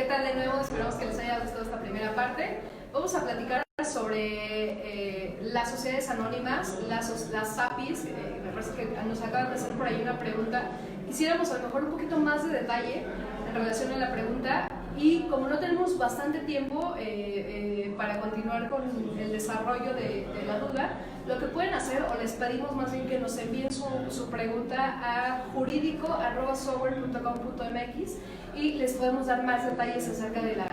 ¿Qué tal de nuevo? Esperamos que les haya gustado esta primera parte. Vamos a platicar sobre las sociedades anónimas, las APIs. Me parece que nos acaban de hacer por ahí una pregunta. Quisiéramos a lo mejor un poquito más de detalle en relación a la pregunta, y como no tenemos bastante tiempo para continuar con el desarrollo de la duda, lo que pueden hacer, o les pedimos más bien que nos envíen su pregunta a jurídico@software.com.mx y les podemos dar más detalles acerca de la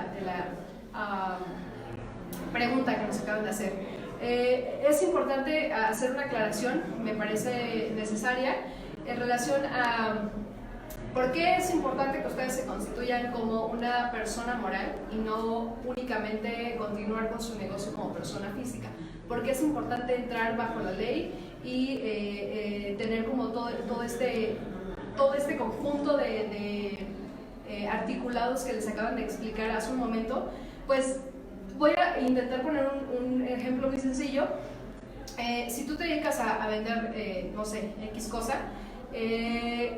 pregunta que nos acaban de hacer. Es importante hacer una aclaración, me parece necesaria, en relación a por qué es importante que ustedes se constituyan como una persona moral y no únicamente continuar con su negocio como persona física. Porque es importante entrar bajo la ley y tener como todo este conjunto de articulados que les acaban de explicar hace un momento. Pues voy a intentar poner un ejemplo muy sencillo. Si tú te dedicas a vender, no sé, X cosa,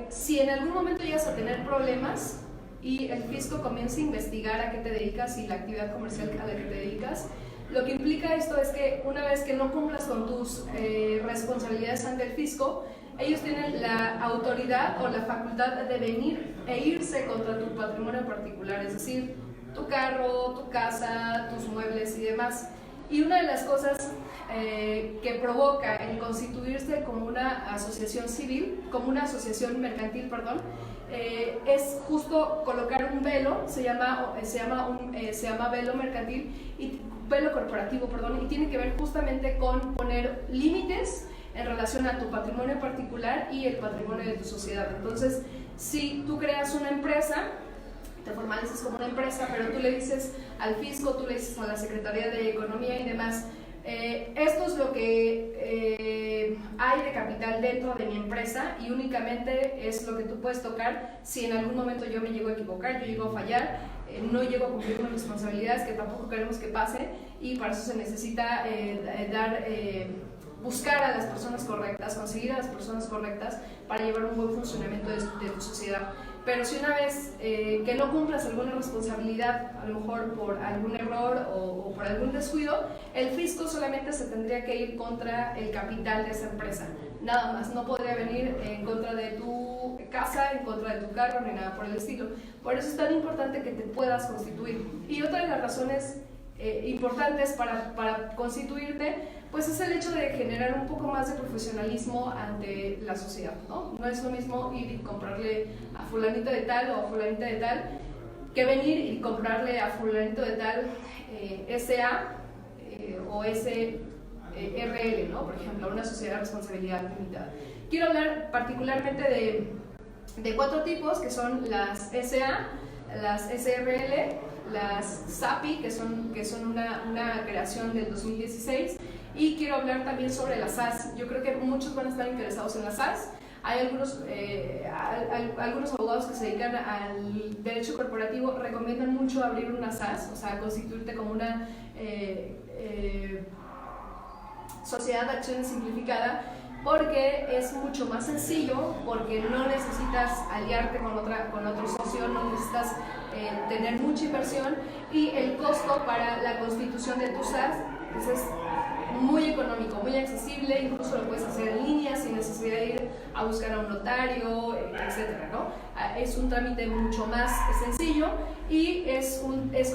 si en algún momento llegas a tener problemas y el fisco comienza a investigar a qué te dedicas y la actividad comercial a la que te dedicas, lo que implica esto es que una vez que no cumplas con tus responsabilidades ante el fisco, ellos tienen la autoridad o la facultad de venir e irse contra tu patrimonio particular, es decir, tu carro, tu casa, tus muebles y demás. Y una de las cosas que provoca el constituirse como una asociación civil, como una asociación mercantil, perdón, es justo colocar un velo, se llama velo mercantil, y velo corporativo, perdón, y tiene que ver justamente con poner límites en relación a tu patrimonio particular y el patrimonio de tu sociedad. Entonces, si tú creas una empresa, te formalizas como una empresa, pero tú le dices al fisco, tú le dices a la Secretaría de Economía y demás, esto es lo que hay de capital dentro de mi empresa y únicamente es lo que tú puedes tocar. Si en algún momento yo me llego a equivocar, yo llego a fallar, no llego a cumplir con mis responsabilidades, que tampoco queremos que pase, y para eso se necesita buscar a las personas correctas, conseguir a las personas correctas para llevar un buen funcionamiento de tu sociedad. Pero si una vez que no cumplas alguna responsabilidad, a lo mejor por algún error o por algún descuido, el fisco solamente se tendría que ir contra el capital de esa empresa. Nada más, no podría venir en contra de tu casa, en contra de tu carro, ni nada por el estilo. Por eso es tan importante que te puedas constituir. Y otra de las razones importantes para constituirte, pues es el hecho de generar un poco más de profesionalismo ante la sociedad, ¿no? No es lo mismo ir y comprarle a fulanito de tal o a fulanita de tal que venir y comprarle a fulanito de tal SA o SRL, ¿no? Por ejemplo, una sociedad de responsabilidad limitada. Quiero hablar particularmente de 4 tipos, que son las SA, las SRL, las SAPI, que son una creación del 2016, y quiero hablar también sobre las SAS. Yo creo que muchos van a estar interesados en las SAS. Hay algunos abogados que se dedican al derecho corporativo, recomiendan mucho abrir una SAS, o sea, constituirte como una sociedad de acciones simplificada, porque es mucho más sencillo, porque no necesitas aliarte con otro socio, no necesitas tener mucha inversión, y el costo para la constitución de tu SAS pues es muy económico, muy accesible, incluso lo puedes hacer en línea sin necesidad de ir a buscar a un notario, etcétera, ¿no? Es un trámite mucho más sencillo y es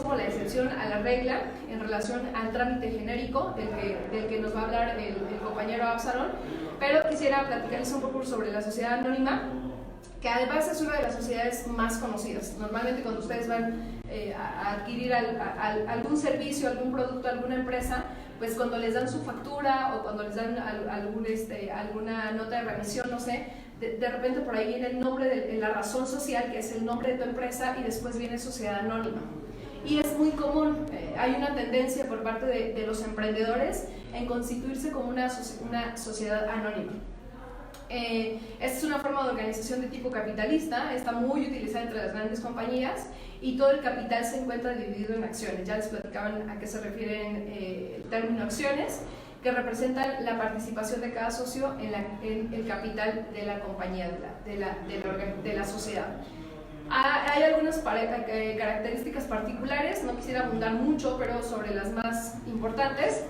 como la excepción a la regla en relación al trámite genérico del que nos va a hablar el compañero Absalón. Pero quisiera platicarles un poco sobre la sociedad anónima, que además es una de las sociedades más conocidas. Normalmente cuando ustedes van a adquirir algún servicio, algún producto, alguna empresa, pues cuando les dan su factura o cuando les dan alguna nota de remisión, no sé, de repente por ahí viene el nombre de la razón social, que es el nombre de tu empresa, y después viene sociedad anónima. Y es muy común, hay una tendencia por parte de los emprendedores en constituirse como una sociedad anónima. Esta es una forma de organización de tipo capitalista, está muy utilizada entre las grandes compañías, y todo el capital se encuentra dividido en acciones. Ya les platicaban a qué se refieren el término acciones, que representan la participación de cada socio en el capital de la compañía, de la sociedad. Hay algunas características particulares, no quisiera abundar mucho, pero sobre las más importantes.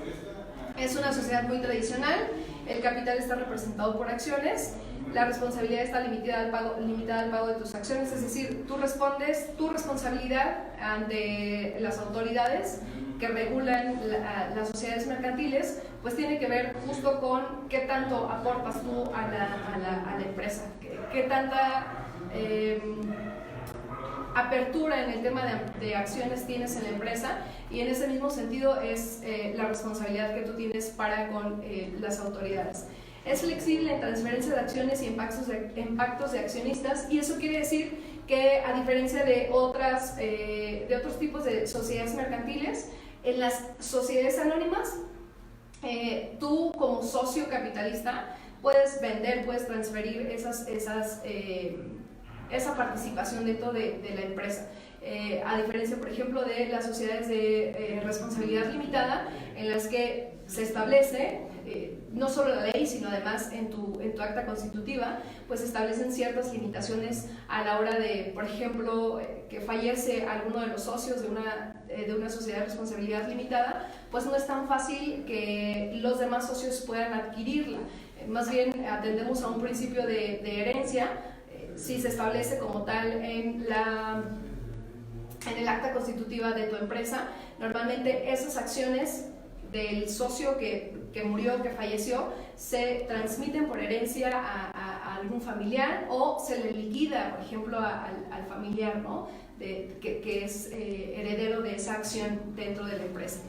Es una sociedad muy tradicional, el capital está representado por acciones, la responsabilidad está limitada al pago de tus acciones, es decir, tú respondes tu responsabilidad ante las autoridades que regulan las sociedades mercantiles, pues tiene que ver justo con qué tanto aportas tú a la empresa, qué tanta apertura en el tema de acciones tienes en la empresa, y en ese mismo sentido es la responsabilidad que tú tienes para con las autoridades. Es flexible en transferencia de acciones y impactos de accionistas, y eso quiere decir que, a diferencia de otros tipos de sociedades mercantiles, en las sociedades anónimas, tú como socio capitalista puedes vender, puedes transferir esa participación dentro de la empresa. A diferencia, por ejemplo, de las sociedades de responsabilidad limitada, en las que se establece, no solo la ley, sino además en tu acta constitutiva, pues establecen ciertas limitaciones a la hora de, por ejemplo, que fallece alguno de los socios de una sociedad de responsabilidad limitada, pues no es tan fácil que los demás socios puedan adquirirla. Más bien atendemos a un principio de herencia. Si se establece como tal en el acta constitutiva de tu empresa, normalmente esas acciones del socio que murió, que falleció, se transmiten por herencia a algún familiar, o se le liquida, por ejemplo, al familiar, ¿no? que es heredero de esa acción dentro de la empresa.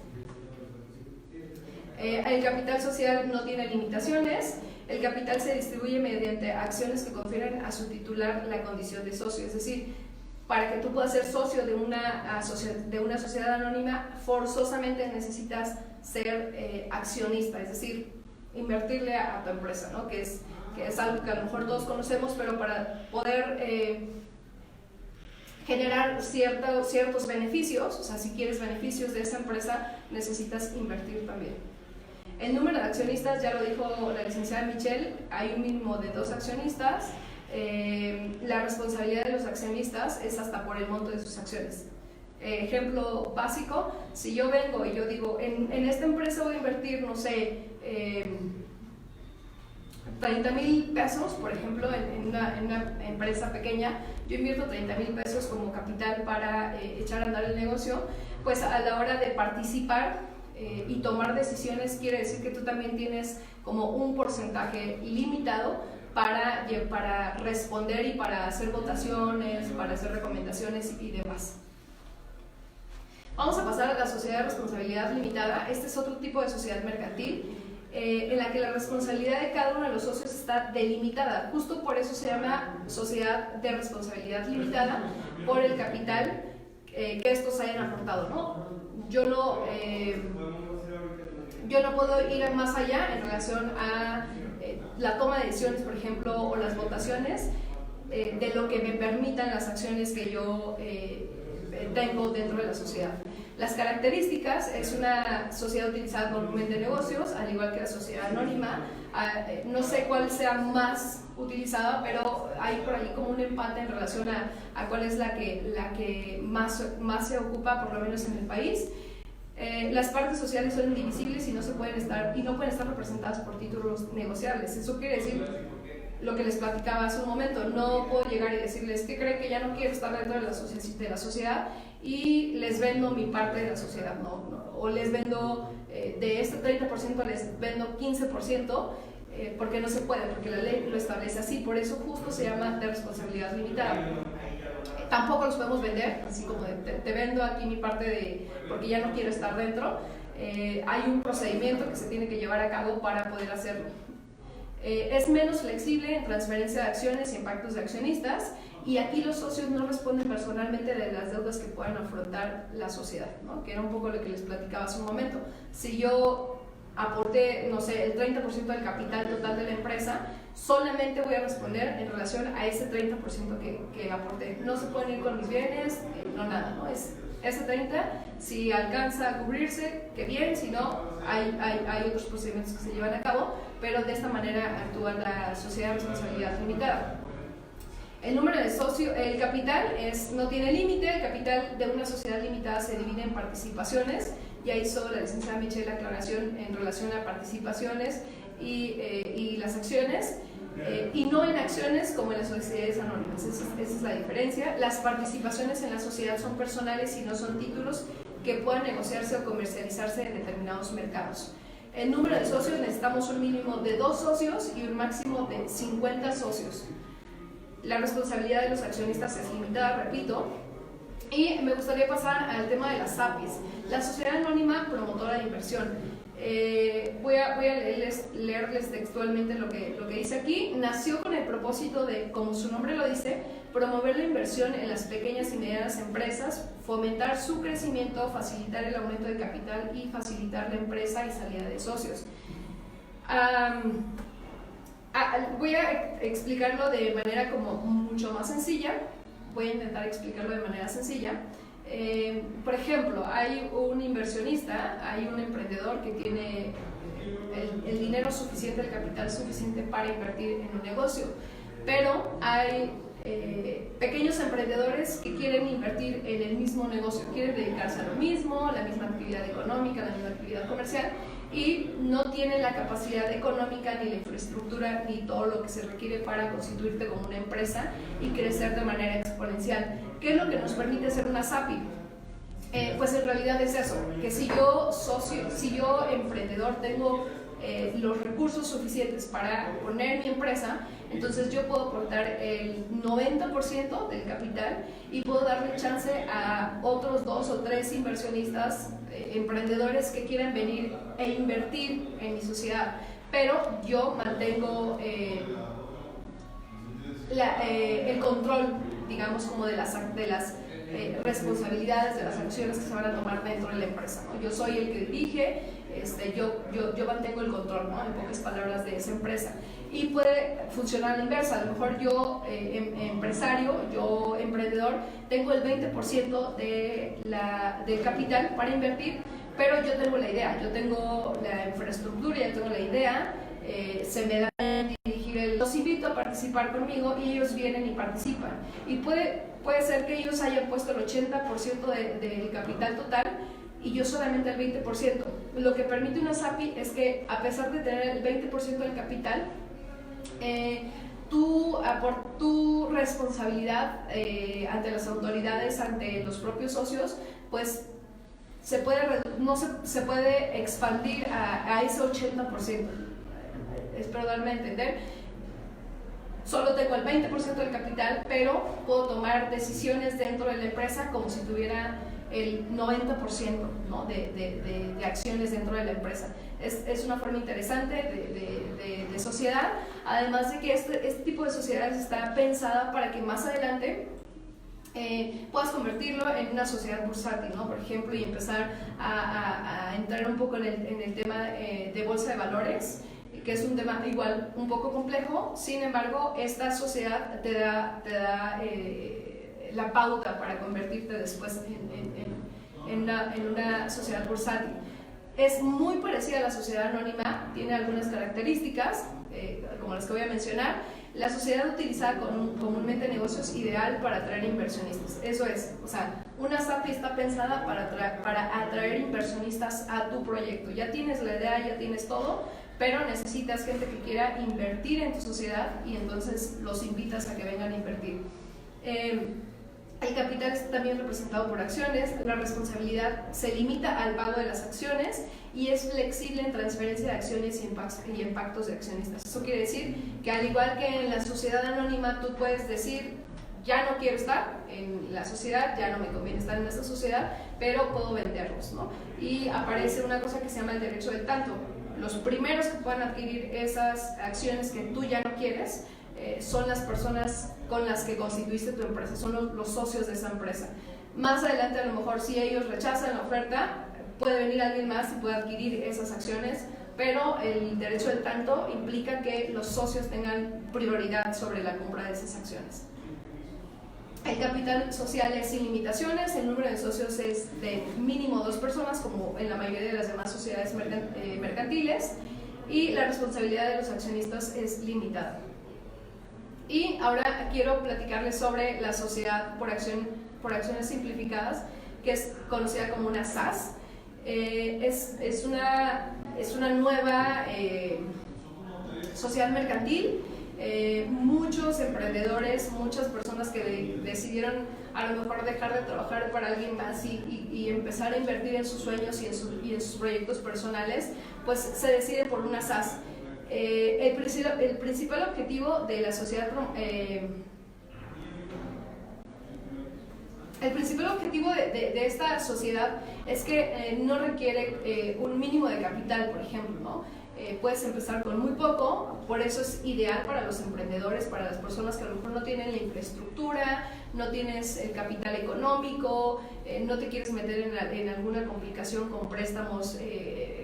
El capital social no tiene limitaciones. El capital se distribuye mediante acciones que confieren a su titular la condición de socio, es decir, para que tú puedas ser socio de una sociedad anónima, forzosamente necesitas ser accionista, es decir, invertirle a tu empresa, ¿no? que es algo que a lo mejor todos conocemos, pero para poder generar ciertos beneficios, o sea, si quieres beneficios de esa empresa, necesitas invertir también. El número de accionistas, ya lo dijo la licenciada Michelle, hay un mínimo de 2 accionistas. La responsabilidad de los accionistas es hasta por el monto de sus acciones. Ejemplo básico, si yo vengo y yo digo, en esta empresa voy a invertir, no sé, 30,000 pesos, por ejemplo, en una empresa pequeña, yo invierto 30,000 pesos como capital para echar a andar el negocio, pues a la hora de participar y tomar decisiones, quiere decir que tú también tienes como un porcentaje limitado para responder y para hacer votaciones, para hacer recomendaciones y demás. Vamos a pasar a la sociedad de responsabilidad limitada. Este es otro tipo de sociedad mercantil en la que la responsabilidad de cada uno de los socios está delimitada. Justo por eso se llama sociedad de responsabilidad limitada, por el capital que estos hayan aportado, ¿no? Yo no puedo ir más allá en relación a la toma de decisiones, por ejemplo, o las votaciones, de lo que me permitan las acciones que yo tengo dentro de la sociedad. Las características: es una sociedad utilizada comúnmente en negocios, al igual que la sociedad anónima. No sé cuál sea más utilizada, pero hay por ahí como un empate en relación a cuál es la que más se ocupa, por lo menos en el país. Las partes sociales son indivisibles y no pueden estar representadas por títulos negociables. Eso quiere decir lo que les platicaba hace un momento. No puedo llegar y decirles que creen que ya no quiero estar dentro de la sociedad y les vendo mi parte de la sociedad, no. O les vendo de este 30%, les vendo 15%, porque no se puede, porque la ley lo establece así. Por eso justo se llama de responsabilidad limitada. Tampoco los podemos vender, así como te vendo aquí mi parte porque ya no quiero estar dentro. Hay un procedimiento que se tiene que llevar a cabo para poder hacerlo. Es menos flexible en transferencia de acciones y impactos de accionistas, y aquí los socios no responden personalmente de las deudas que puedan afrontar la sociedad, ¿no? Que era un poco lo que les platicaba hace un momento. Si yo aporté, no sé, el 30% del capital total de la empresa, solamente voy a responder en relación a ese 30% que aporté. No se pueden ir con mis bienes, no nada, ¿no? Es ese 30, si alcanza a cubrirse, qué bien, si no, hay otros procedimientos que se llevan a cabo, pero de esta manera actúa la sociedad de responsabilidad limitada. El número de socios, el capital no tiene límite. El capital de una sociedad limitada se divide en participaciones. Ya hizo la licenciada Michelle la aclaración en relación a participaciones y las acciones, y no en acciones como en las sociedades anónimas. Esa es la diferencia. Las participaciones en la sociedad son personales y no son títulos que puedan negociarse o comercializarse en determinados mercados. El número de socios, necesitamos un mínimo de 2 socios y un máximo de 50 socios. La responsabilidad de los accionistas es limitada, repito. Y me gustaría pasar al tema de las APIs, la Sociedad Anónima Promotora de Inversión. Voy a leerles textualmente lo que dice aquí. Nació con el propósito de, como su nombre lo dice, promover la inversión en las pequeñas y medianas empresas, fomentar su crecimiento, facilitar el aumento de capital y facilitar la empresa y salida de socios. Voy a explicarlo de manera como mucho más sencilla. Voy a intentar explicarlo de manera sencilla. Por ejemplo, hay un inversionista, hay un emprendedor que tiene el dinero suficiente, el capital suficiente para invertir en un negocio, pero hay pequeños emprendedores que quieren invertir en el mismo negocio, quieren dedicarse a lo mismo, la misma actividad económica, la misma actividad comercial, y no tienen la capacidad económica ni la infraestructura ni todo lo que se requiere para constituirte como una empresa y crecer de manera exponencial. ¿Qué es lo que nos permite ser una SAPI? Pues en realidad es eso, que si yo emprendedor tengo los recursos suficientes para poner mi empresa, entonces yo puedo aportar el 90% del capital y puedo darle chance a otros 2 o 3 inversionistas, emprendedores que quieran venir e invertir en mi sociedad, pero yo mantengo el control, digamos, como de las responsabilidades de las acciones que se van a tomar dentro de la empresa, ¿no? Yo soy el que dirige, yo mantengo el control, ¿no? En pocas palabras, de esa empresa. Y puede funcionar a la inversa. A lo mejor yo, empresario, yo emprendedor, tengo el 20% del capital para invertir, pero yo tengo la idea, yo tengo la infraestructura, yo tengo la idea, se me da dirigir los invito a participar conmigo y ellos vienen y participan. Y puede ser que ellos hayan puesto el 80% del capital total y yo solamente el 20%. Lo que permite una SAPI es que, a pesar de tener el 20% del capital, por tu responsabilidad ante las autoridades, ante los propios socios, pues se puede expandir a ese 80%. Espero darme a entender. Solo tengo el 20% del capital, pero puedo tomar decisiones dentro de la empresa como si tuviera el 90%, ¿no? de acciones dentro de la empresa. Es una forma interesante de sociedad, además de que este tipo de sociedades está pensada para que más adelante puedas convertirlo en una sociedad bursátil, ¿no? Por ejemplo, y empezar a entrar un poco en el tema de bolsa de valores, que es un tema igual un poco complejo. Sin embargo, esta sociedad te da la pauta para convertirte después en una sociedad bursátil. Es muy parecida a la sociedad anónima, tiene algunas características, como las que voy a mencionar. La sociedad utilizada comúnmente en negocios ideal para atraer inversionistas. Eso es, o sea, una SAPI está pensada para atraer inversionistas a tu proyecto. Ya tienes la idea, ya tienes todo, pero necesitas gente que quiera invertir en tu sociedad y entonces los invitas a que vengan a invertir. El capital está también representado por acciones. La responsabilidad se limita al pago de las acciones y es flexible en transferencia de acciones y en pactos de accionistas. Eso quiere decir que, al igual que en la sociedad anónima, tú puedes decir: ya no quiero estar en la sociedad, ya no me conviene estar en esta sociedad, pero puedo venderlos, ¿no? Y aparece una cosa que se llama el derecho del tanto. Los primeros que puedan adquirir esas acciones que tú ya no quieres son las personas con las que constituiste tu empresa, son los socios de esa empresa. Más adelante, a lo mejor, si ellos rechazan la oferta, puede venir alguien más y puede adquirir esas acciones, pero el derecho del tanto implica que los socios tengan prioridad sobre la compra de esas acciones. El capital social es sin limitaciones, el número de socios es de mínimo 2 personas, como en la mayoría de las demás sociedades mercantiles, y la responsabilidad de los accionistas es limitada. Y ahora quiero platicarles sobre la sociedad por acciones simplificadas, que es conocida como una SAS. Es una nueva sociedad mercantil. Muchos emprendedores, muchas personas que decidieron a lo mejor dejar de trabajar para alguien más y empezar a invertir en sus sueños y en sus proyectos personales, pues se deciden por una SAS. El principal objetivo de la sociedad el principal objetivo de esta sociedad es que no requiere un mínimo de capital, por ejemplo, ¿no? Puedes empezar con muy poco, por eso es ideal para los emprendedores, para las personas que a lo mejor no tienen la infraestructura, no tienes el capital económico, no te quieres meter en alguna complicación con préstamos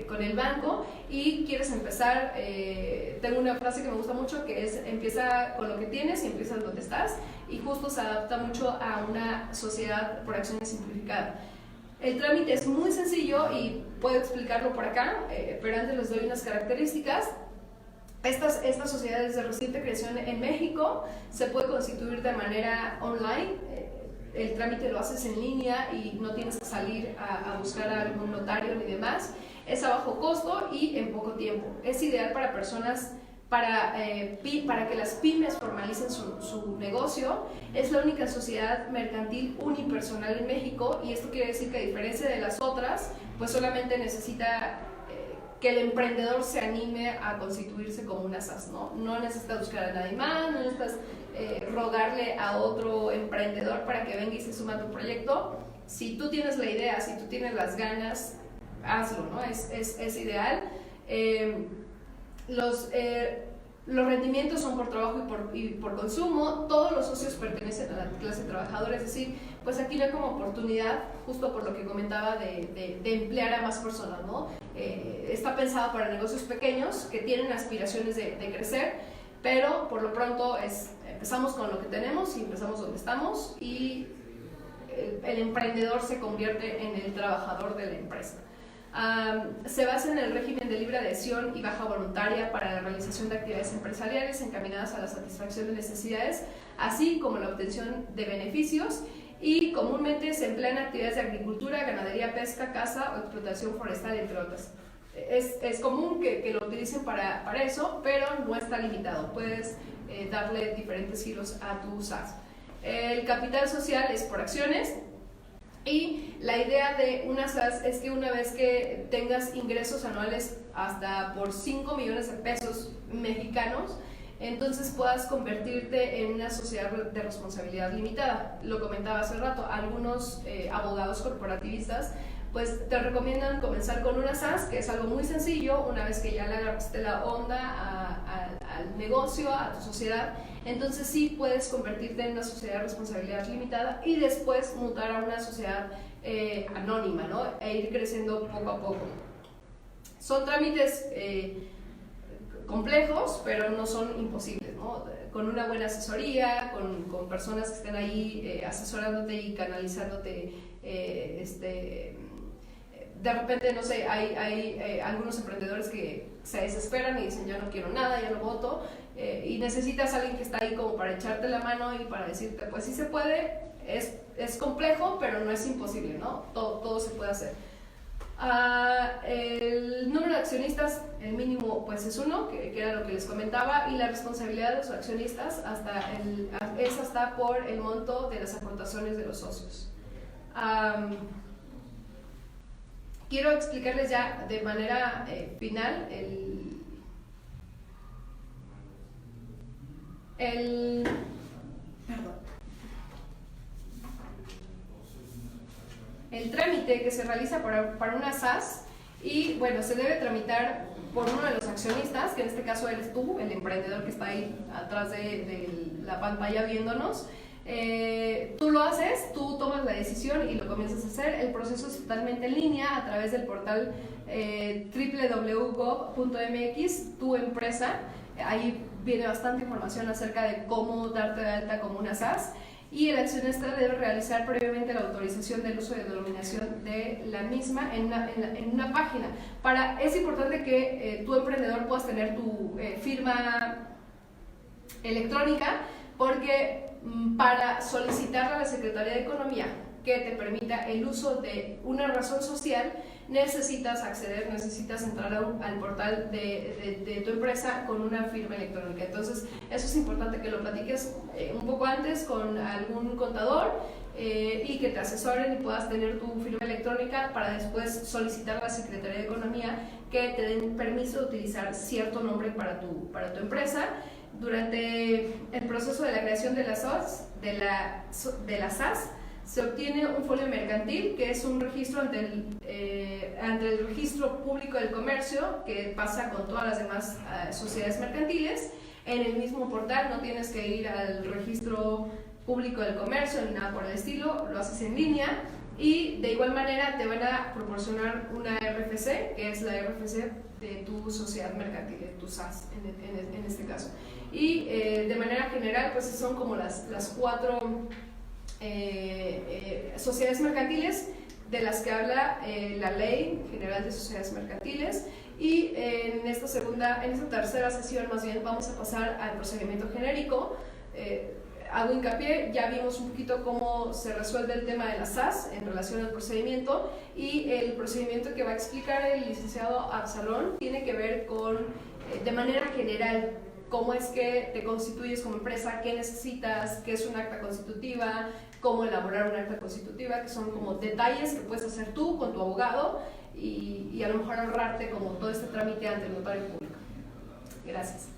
con el banco y quieres empezar. Tengo una frase que me gusta mucho que es: empieza con lo que tienes y empieza donde estás, y justo se adapta mucho a una sociedad por acciones simplificada. El trámite es muy sencillo y puedo explicarlo por acá, pero antes les doy unas características. Estas sociedades de reciente creación en México se puede constituir de manera online. El trámite lo haces en línea y no tienes que salir a buscar a algún notario ni demás. Es a bajo costo y en poco tiempo. Es ideal para personas, para que las pymes formalicen su negocio. Es la única sociedad mercantil unipersonal en México, y esto quiere decir que, a diferencia de las otras, pues solamente necesita que el emprendedor se anime a constituirse como una SAS, ¿no? No necesitas buscar a nadie más, no necesitas rogarle a otro emprendedor para que venga y se suma a tu proyecto. Si tú tienes la idea, si tú tienes las ganas, hazlo, ¿no? Es ideal. Los rendimientos son por trabajo y por consumo. Todos los socios pertenecen a la clase trabajadora, es decir, pues aquí no hay como oportunidad, justo por lo que comentaba de emplear a más personas, ¿no? Está pensado para negocios pequeños que tienen aspiraciones de crecer, pero por lo pronto empezamos con lo que tenemos y empezamos donde estamos, y el emprendedor se convierte en el trabajador de la empresa. Se basa en el régimen de libre adhesión y baja voluntaria para la realización de actividades empresariales encaminadas a la satisfacción de necesidades, así como la obtención de beneficios, y comúnmente se emplea en actividades de agricultura, ganadería, pesca, caza o explotación forestal, entre otras. Es común que lo utilicen para eso, pero no está limitado. Puedes darle diferentes giros a tu SAS. El capital social es por acciones. Y la idea de una SAS es que una vez que tengas ingresos anuales hasta por 5 millones de pesos mexicanos, entonces puedas convertirte en una sociedad de responsabilidad limitada. Lo comentaba hace rato, algunos abogados corporativistas pues te recomiendan comenzar con una SAS, que es algo muy sencillo. Una vez que ya le agarraste la onda al negocio, a tu sociedad, entonces sí puedes convertirte en una sociedad de responsabilidad limitada y después mutar a una sociedad anónima, ¿no? E ir creciendo poco a poco. Son trámites complejos, pero no son imposibles, ¿no? Con una buena asesoría, con personas que estén ahí asesorándote y canalizándote. De repente, no sé, hay algunos emprendedores que se desesperan y dicen: ya no quiero nada, ya no voto, y necesitas a alguien que está ahí como para echarte la mano y para decirte: pues sí se puede, es complejo, pero no es imposible, ¿no? Todo se puede hacer. El número de accionistas, el mínimo pues es 1, que era lo que les comentaba, y la responsabilidad de los accionistas es hasta por el monto de las aportaciones de los socios. Quiero explicarles ya de manera final el trámite que se realiza para una SAS. Y bueno, se debe tramitar por uno de los accionistas, que en este caso eres tú, el emprendedor que está ahí atrás de la pantalla viéndonos. Tú lo haces, tú tomas la decisión y lo comienzas a hacer. El proceso es totalmente en línea a través del portal www.gov.mx, tu empresa. Ahí viene bastante información acerca de cómo darte de alta como una SAS, y el accionista debe realizar previamente la autorización del uso de denominación de la misma en una página. Es importante que tu emprendedor puedas tener tu firma electrónica, porque para solicitar a la Secretaría de Economía que te permita el uso de una razón social, necesitas acceder, necesitas entrar al portal de tu empresa con una firma electrónica. Entonces, eso es importante que lo platiques un poco antes con algún contador y que te asesoren y puedas tener tu firma electrónica para después solicitar a la Secretaría de Economía que te den permiso de utilizar cierto nombre para tu empresa. Durante el proceso de la creación de la SAS, se obtiene un folio mercantil, que es un registro ante el Registro Público del Comercio, que pasa con todas las demás sociedades mercantiles. En el mismo portal, no tienes que ir al Registro Público del Comercio ni nada por el estilo, lo haces en línea. Y de igual manera te van a proporcionar una RFC, que es la RFC de tu sociedad mercantil, de tu SAS en este caso. Y de manera general, pues son como las 4 sociedades mercantiles de las que habla la Ley General de Sociedades Mercantiles. Y en esta tercera sesión más bien vamos a pasar al procedimiento genérico. Hago hincapié, ya vimos un poquito cómo se resuelve el tema de la SAS en relación al procedimiento, y el procedimiento que va a explicar el licenciado Absalón tiene que ver con, de manera general, cómo es que te constituyes como empresa, qué necesitas, qué es un acta constitutiva, cómo elaborar un acta constitutiva, que son como detalles que puedes hacer tú con tu abogado y a lo mejor ahorrarte como todo este trámite ante el notario público. Gracias.